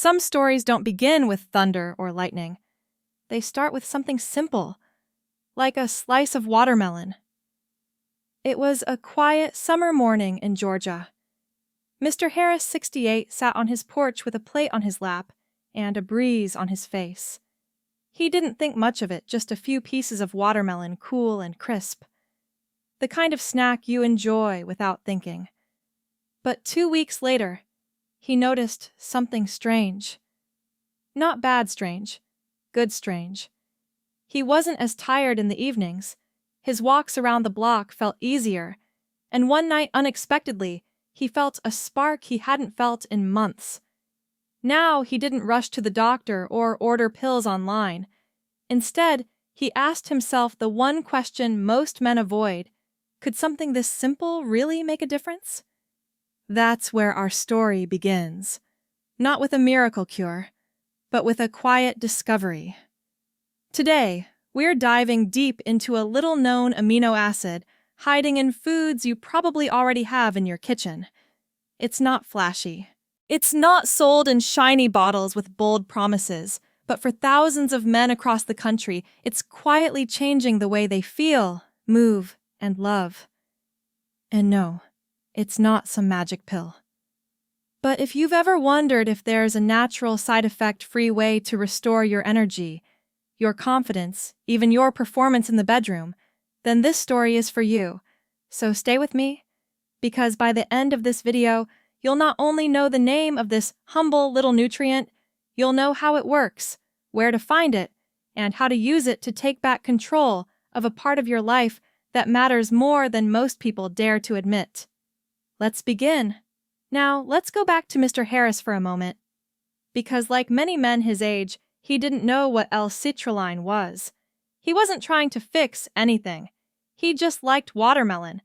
some stories don't begin with thunder or lightning. They start with something simple, like a slice of watermelon. It was a quiet summer morning in Georgia. Mr. Harris, 68, sat on his porch with a plate on his lap and a breeze on his face. He didn't think much of it, just a few pieces of watermelon, cool and crisp. The kind of snack you enjoy without thinking. But 2 weeks later, he noticed something strange. Not bad strange, good strange. He wasn't as tired in the evenings. His walks around the block felt easier, and one night, unexpectedly, he felt a spark he hadn't felt in months. Now he didn't rush to the doctor or order pills online. Instead, he asked himself the one question most men avoid: could something this simple really make a difference? That's where our story begins. Not with a miracle cure, but with a quiet discovery. Today, we're diving deep into a little-known amino acid hiding in foods you probably already have in your kitchen. It's not flashy. It's not sold in shiny bottles with bold promises, but for thousands of men across the country, it's quietly changing the way they feel, move, and love. And no, it's not some magic pill. But if you've ever wondered if there's a natural side effect-free way to restore your energy, your confidence, even your performance in the bedroom, then this story is for you. So stay with me, because by the end of this video, you'll not only know the name of this humble little nutrient, you'll know how it works, where to find it, and how to use it to take back control of a part of your life that matters more than most people dare to admit. Let's begin. Now, let's go back to Mr. Harris for a moment. Because like many men his age, he didn't know what L-citrulline was. He wasn't trying to fix anything. He just liked watermelon.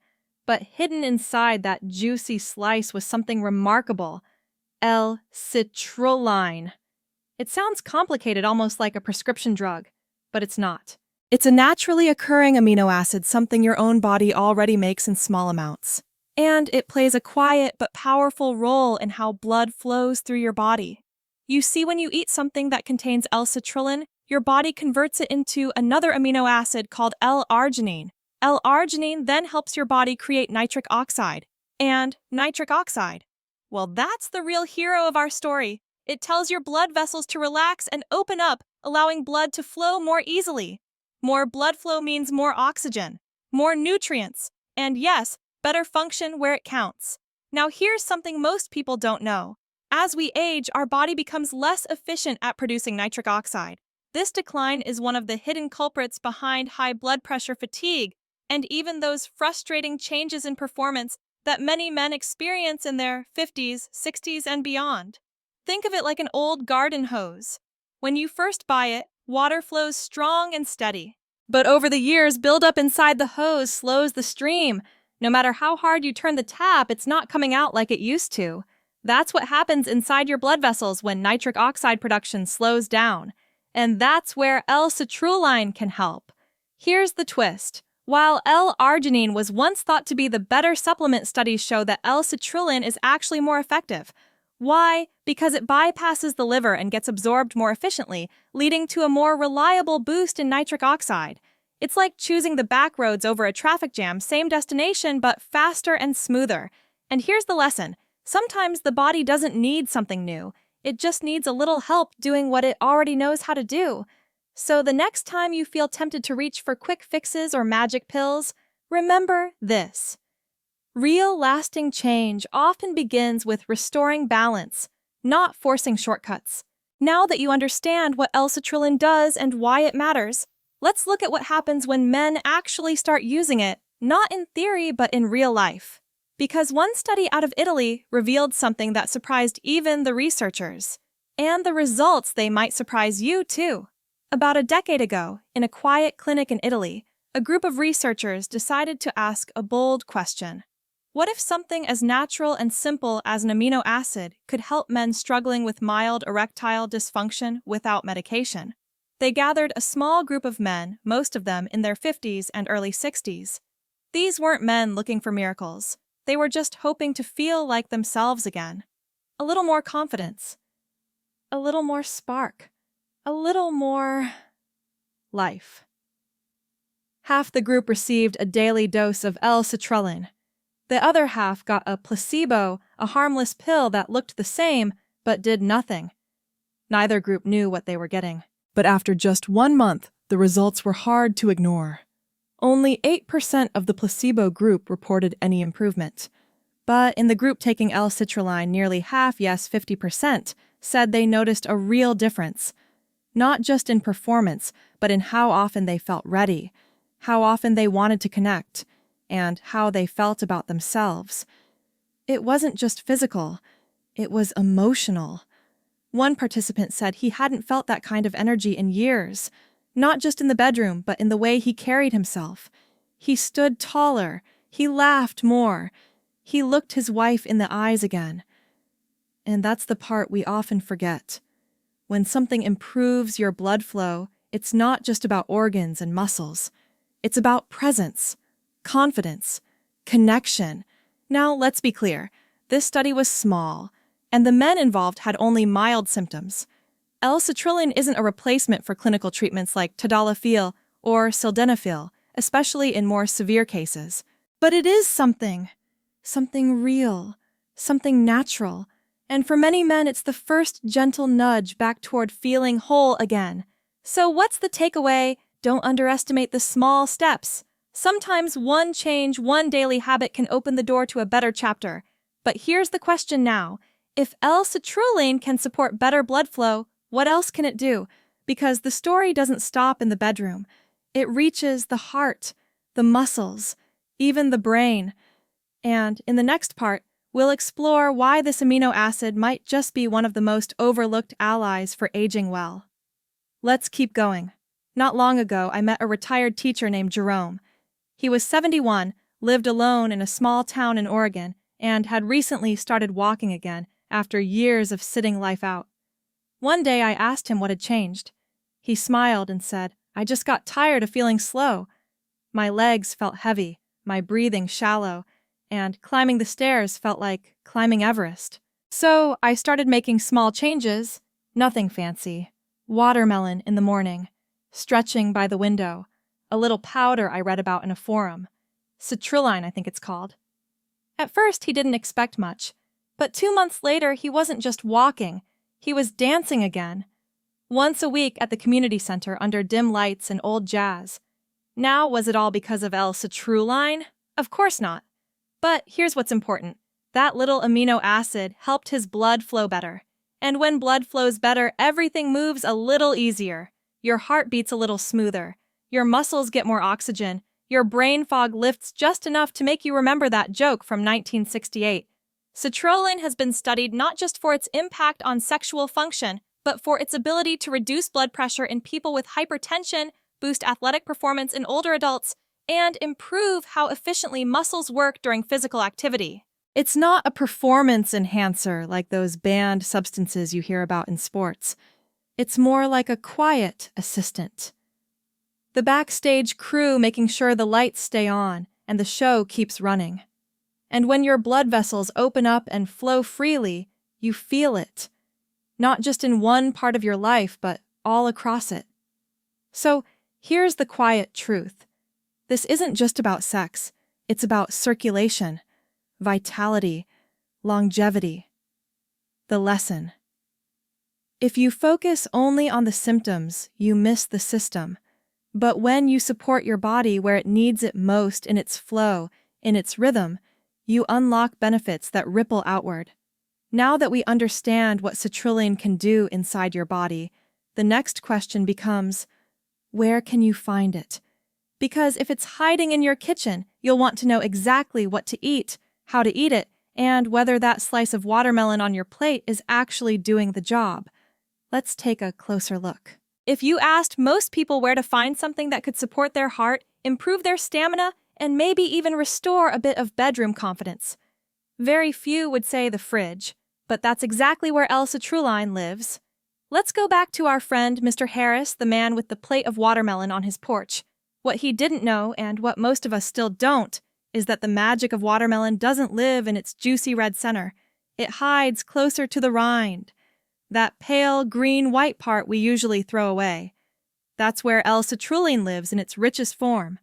But hidden inside that juicy slice was something remarkable: L-citrulline. It sounds complicated, almost like a prescription drug, but it's not. It's a naturally occurring amino acid, something your own body already makes in small amounts. And it plays a quiet but powerful role in how blood flows through your body. You see, when you eat something that contains L-citrulline, your body converts it into another amino acid called L-arginine. L-arginine then helps your body create nitric oxide. And nitric oxide, well, that's the real hero of our story. It tells your blood vessels to relax and open up, allowing blood to flow more easily. More blood flow means more oxygen, more nutrients, and yes, better function where it counts. Now here's something most people don't know. As we age, our body becomes less efficient at producing nitric oxide. This decline is one of the hidden culprits behind high blood pressure, fatigue, and even those frustrating changes in performance that many men experience in their 50s, 60s, and beyond. Think of it like an old garden hose. When you first buy it, water flows strong and steady. But over the years, buildup inside the hose slows the stream. No matter how hard you turn the tap, it's not coming out like it used to. That's what happens inside your blood vessels when nitric oxide production slows down. And that's where L-citrulline can help. Here's the twist. While L-arginine was once thought to be the better supplement, studies show that L-citrulline is actually more effective. Why? Because it bypasses the liver and gets absorbed more efficiently, leading to a more reliable boost in nitric oxide. It's like choosing the back roads over a traffic jam, same destination, but faster and smoother. And here's the lesson. Sometimes the body doesn't need something new. It just needs a little help doing what it already knows how to do. So the next time you feel tempted to reach for quick fixes or magic pills, remember this. Real lasting change often begins with restoring balance, not forcing shortcuts. Now that you understand what L-citrulline does and why it matters, let's look at what happens when men actually start using it, not in theory but in real life. Because one study out of Italy revealed something that surprised even the researchers. And the results, they might surprise you too. About a decade ago, in a quiet clinic in Italy, a group of researchers decided to ask a bold question. What if something as natural and simple as an amino acid could help men struggling with mild erectile dysfunction without medication? They gathered a small group of men, most of them in their 50s and early 60s. These weren't men looking for miracles. They were just hoping to feel like themselves again. A little more confidence. a little more spark, a little more life. Half the group received a daily dose of L-citrulline. The other half got a placebo, a harmless pill that looked the same but did nothing. Neither group knew what they were getting. But after just 1 month, the results were hard to ignore. Only 8% of the placebo group reported any improvement. But in the group taking L-citrulline, nearly half, yes, 50%, said they noticed a real difference. Not just in performance, but in how often they felt ready, how often they wanted to connect, and how they felt about themselves. It wasn't just physical, it was emotional. One participant said he hadn't felt that kind of energy in years, not just in the bedroom, but in the way he carried himself. He stood taller, he laughed more, he looked his wife in the eyes again. And that's the part we often forget. When something improves your blood flow, it's not just about organs and muscles. It's about presence, confidence, connection. Now, let's be clear. This study was small, and the men involved had only mild symptoms. L-citrulline isn't a replacement for clinical treatments like tadalafil or sildenafil, especially in more severe cases. But it is something real, something natural. And for many men, it's the first gentle nudge back toward feeling whole again. So what's the takeaway? Don't underestimate the small steps. Sometimes one change, one daily habit can open the door to a better chapter. But here's the question now. If L-citrulline can support better blood flow, what else can it do? Because the story doesn't stop in the bedroom. It reaches the heart, the muscles, even the brain. And in the next part, we'll explore why this amino acid might just be one of the most overlooked allies for aging well. Let's keep going. Not long ago, I met a retired teacher named Jerome. He was 71, lived alone in a small town in Oregon, and had recently started walking again after years of sitting life out. One day I asked him what had changed. He smiled and said, "I just got tired of feeling slow. My legs felt heavy, my breathing shallow, and climbing the stairs felt like climbing Everest. So I started making small changes, nothing fancy. Watermelon in the morning, stretching by the window, a little powder I read about in a forum. Citrulline, I think it's called." At first, he didn't expect much, but 2 months later, he wasn't just walking, he was dancing again. Once a week at the community center under dim lights and old jazz. Now, was it all because of L-citrulline? Of course not. But here's what's important. That little amino acid helped his blood flow better. And when blood flows better, everything moves a little easier. Your heart beats a little smoother. Your muscles get more oxygen. Your brain fog lifts just enough to make you remember that joke from 1968. Citrulline has been studied not just for its impact on sexual function, but for its ability to reduce blood pressure in people with hypertension, boost athletic performance in older adults, and improve how efficiently muscles work during physical activity. It's not a performance enhancer like those banned substances you hear about in sports. It's more like a quiet assistant. The backstage crew making sure the lights stay on and the show keeps running. And when your blood vessels open up and flow freely, you feel it. Not just in one part of your life, but all across it. So here's the quiet truth. This isn't just about sex. It's about circulation, vitality, longevity. The lesson. If you focus only on the symptoms, you miss the system. But when you support your body where it needs it most in its flow, in its rhythm, you unlock benefits that ripple outward. Now that we understand what citrulline can do inside your body, the next question becomes, where can you find it? Because if it's hiding in your kitchen, you'll want to know exactly what to eat, how to eat it, and whether that slice of watermelon on your plate is actually doing the job. Let's take a closer look. If you asked most people where to find something that could support their heart, improve their stamina, and maybe even restore a bit of bedroom confidence, very few would say the fridge, but that's exactly where L-citrulline lives. Let's go back to our friend Mr. Harris, the man with the plate of watermelon on his porch. What he didn't know, and what most of us still don't, is that the magic of watermelon doesn't live in its juicy red center. It hides closer to the rind. that pale green-white part we usually throw away. That's where L-citrulline lives in its richest form.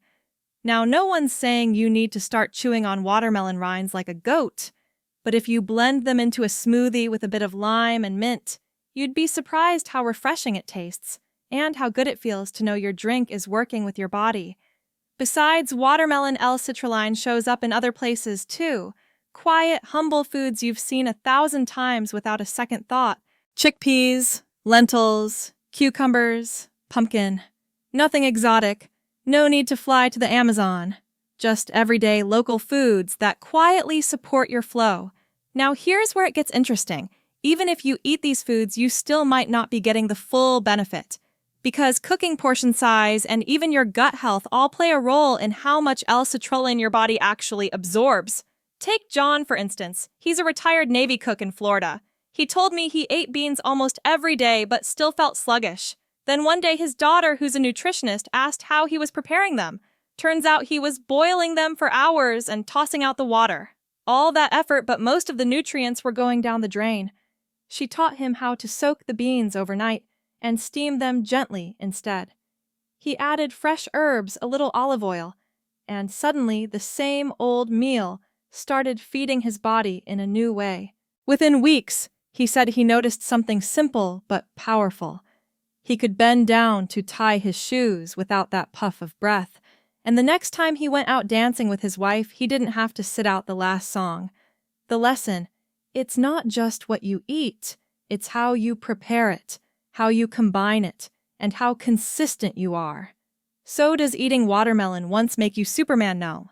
Now, no one's saying you need to start chewing on watermelon rinds like a goat, but if you blend them into a smoothie with a bit of lime and mint, you'd be surprised how refreshing it tastes and how good it feels to know your drink is working with your body. Besides, watermelon L-citrulline shows up in other places too. Quiet, humble foods you've seen 1,000 times without a second thought. Chickpeas, lentils, cucumbers, pumpkin. Nothing exotic. No need to fly to the Amazon. Just everyday local foods that quietly support your flow. Now here's where it gets interesting. Even if you eat these foods, you still might not be getting the full benefit. Because cooking portion size and even your gut health all play a role in how much L-citrulline your body actually absorbs. Take John, for instance. He's a retired Navy cook in Florida. He told me he ate beans almost every day but still felt sluggish. Then one day his daughter, who's a nutritionist, asked how he was preparing them. Turns out he was boiling them for hours and tossing out the water. All that effort, but most of the nutrients were going down the drain. She taught him how to soak the beans overnight and steam them gently instead. He added fresh herbs, a little olive oil, and suddenly the same old meal started feeding his body in a new way. Within weeks, he said he noticed something simple but powerful. He could bend down to tie his shoes without that puff of breath, and the next time he went out dancing with his wife, he didn't have to sit out the last song. The lesson: it's not just what you eat, it's how you prepare it, how you combine it, and how consistent you are. So does eating watermelon once make you Superman? No.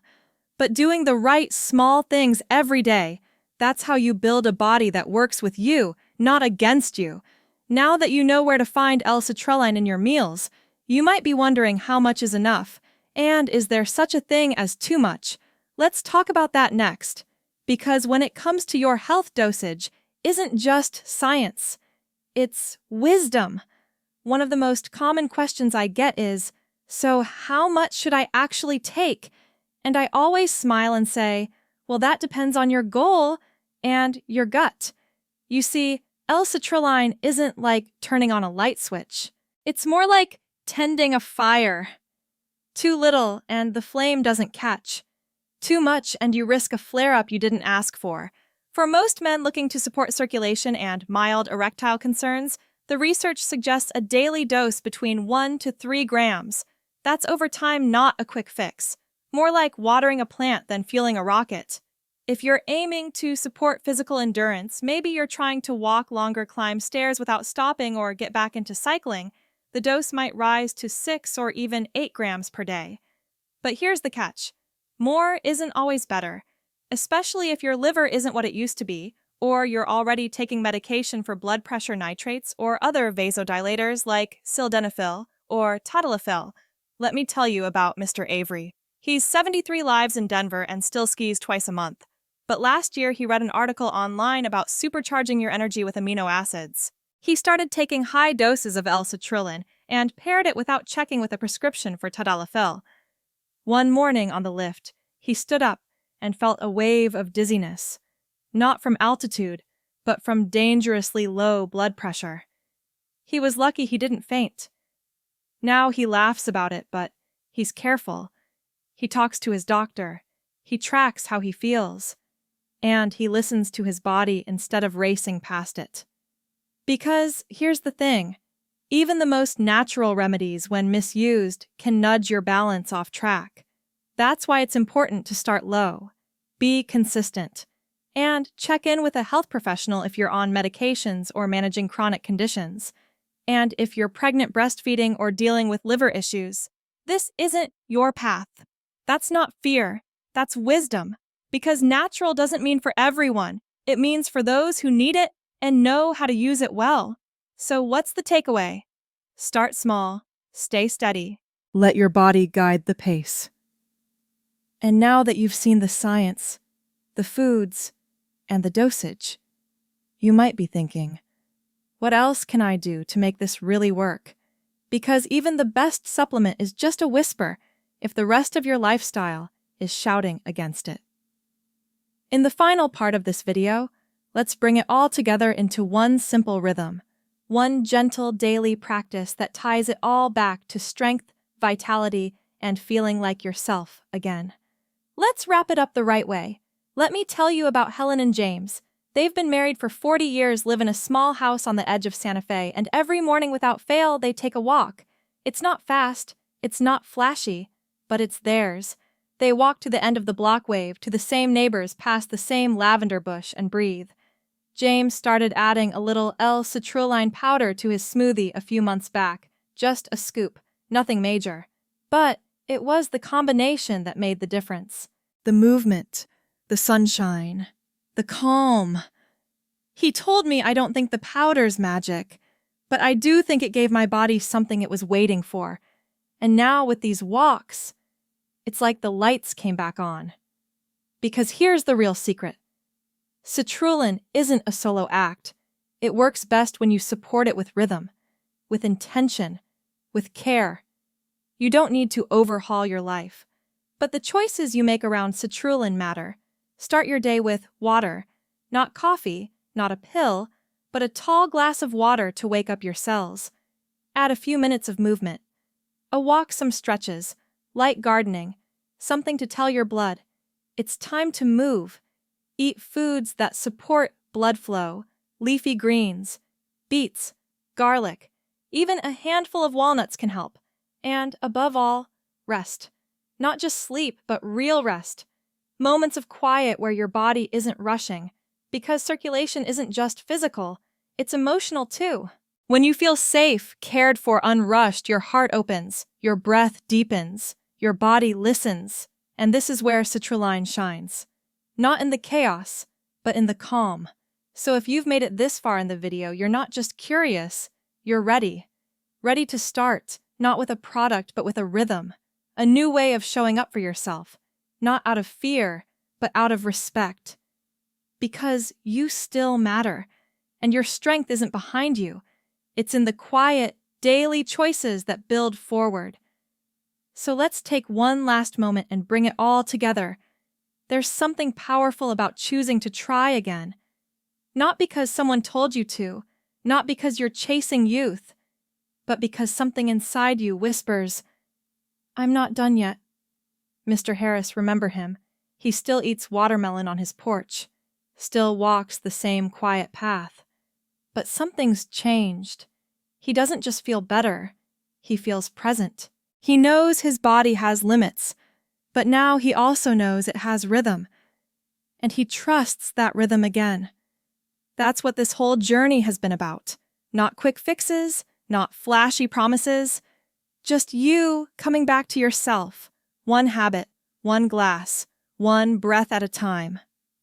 But doing the right small things every day, that's how you build a body that works with you, not against you. Now that you know where to find L-citrulline in your meals, you might be wondering how much is enough, and is there such a thing as too much? Let's talk about that next. Because when it comes to your health dosage, isn't just science. It's wisdom. One of the most common questions I get is, so how much should I actually take? And I always smile and say, well, that depends on your goal and your gut. You see, L-citrulline isn't like turning on a light switch. It's more like tending a fire. Too little and the flame doesn't catch. Too much and you risk a flare-up you didn't ask for. For most men looking to support circulation and mild erectile concerns, the research suggests a daily dose between 1 to 3 grams. That's over time not a quick fix. More like watering a plant than fueling a rocket. If you're aiming to support physical endurance, maybe you're trying to walk longer, climb stairs without stopping, or get back into cycling, the dose might rise to 6 or even 8 grams per day. But here's the catch. More isn't always better, especially if your liver isn't what it used to be, or you're already taking medication for blood pressure nitrates or other vasodilators like sildenafil or tadalafil. Let me tell you about Mr. Avery. He's 73 lives in Denver and still skis twice a month. But last year he read an article online about supercharging your energy with amino acids. He started taking high doses of L-citrulline and paired it without checking with a prescription for tadalafil. One morning on the lift, he stood up and felt a wave of dizziness. Not from altitude, but from dangerously low blood pressure. He was lucky he didn't faint. Now he laughs about it, but he's careful. He talks to his doctor. He tracks how he feels. And he listens to his body instead of racing past it. Because here's the thing. Even the most natural remedies, when misused, can nudge your balance off track. That's why it's important to start low. Be consistent. And check in with a health professional if you're on medications or managing chronic conditions. And if you're pregnant, breastfeeding, or dealing with liver issues, this isn't your path. That's not fear. That's wisdom. Because natural doesn't mean for everyone. It means for those who need it and know how to use it well. So what's the takeaway? Start small, stay steady. Let your body guide the pace. And now that you've seen the science, the foods, and the dosage, you might be thinking, what else can I do to make this really work? Because even the best supplement is just a whisper if the rest of your lifestyle is shouting against it. In the final part of this video, Let's bring it all together into one simple rhythm, one gentle daily practice that ties it all back to strength, vitality, and feeling like yourself again. Let's wrap it up the right way. Let me tell you about Helen and James. They've been married for 40 years, live in a small house on the edge of Santa Fe, and every morning without fail, they take a walk. It's not fast, it's not flashy, but it's theirs. They walk to the end of the block, wave to the same neighbors, past the same lavender bush, and breathe. James started adding a little L-citrulline powder to his smoothie a few months back, just a scoop, nothing major. But it was the combination that made the difference. The movement, the sunshine, the calm. He told me I don't think the powder's magic, but I do think it gave my body something it was waiting for. And now with these walks, it's like the lights came back on. Because here's the real secret. Citrulline isn't a solo act. It works best when you support it with rhythm, with intention, with care. You don't need to overhaul your life. But the choices you make around citrulline matter. Start your day with water, not coffee, not a pill, but a tall glass of water to wake up your cells. Add a few minutes of movement. A walk, some stretches, light gardening, something to tell your blood. It's time to move. Eat foods that support blood flow, leafy greens, beets, garlic. Even a handful of walnuts can help. And, above all, rest. Not just sleep, but real rest. Moments of quiet where your body isn't rushing. Because circulation isn't just physical, it's emotional too. When you feel safe, cared for, unrushed, your heart opens, your breath deepens, your body listens. And this is where citrulline shines. Not in the chaos, but in the calm. So if you've made it this far in the video, you're not just curious, you're ready. Ready to start, not with a product, but with a rhythm. A new way of showing up for yourself. Not out of fear, but out of respect. Because you still matter, and your strength isn't behind you. It's in the quiet, daily choices that build forward. So let's take one last moment and bring it all together. There's something powerful about choosing to try again. Not because someone told you to, not because you're chasing youth, but because something inside you whispers, "I'm not done yet." Mr. Harris, remember him. He still eats watermelon on his porch, still walks the same quiet path. But something's changed. He doesn't just feel better, he feels present. He knows his body has limits, but now he also knows it has rhythm. And he trusts that rhythm again. That's what this whole journey has been about. Not quick fixes, not flashy promises, just you coming back to yourself. One habit, one glass, one breath at a time.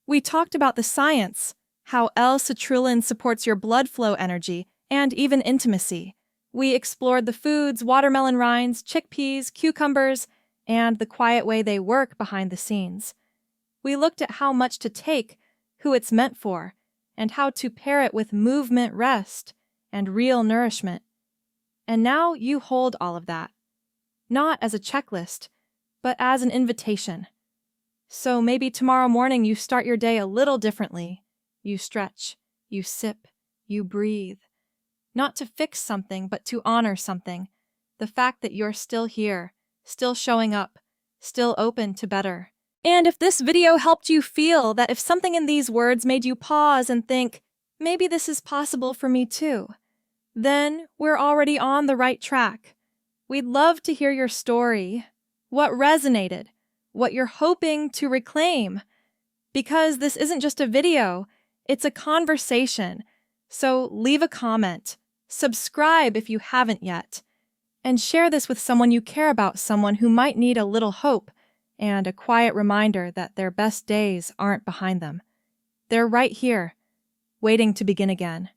We talked about the science, how L-citrulline supports your blood flow, energy, and even intimacy. We explored the foods, watermelon rinds, chickpeas, cucumbers, and the quiet way they work behind the scenes. We looked at how much to take, who it's meant for, and how to pair it with movement, rest, and real nourishment. And now you hold all of that, not as a checklist, but as an invitation. So maybe tomorrow morning you start your day a little differently. You stretch, you sip, you breathe. Not to fix something, but to honor something. The fact that you're still here, still showing up, still open to better. And if this video helped you feel that if something in these words made you pause and think, maybe this is possible for me too, then we're already on the right track. We'd love to hear your story, what resonated, what you're hoping to reclaim. Because this isn't just a video, it's a conversation. So leave a comment, subscribe if you haven't yet, and share this with someone you care about, someone who might need a little hope and a quiet reminder that their best days aren't behind them. They're right here, waiting to begin again.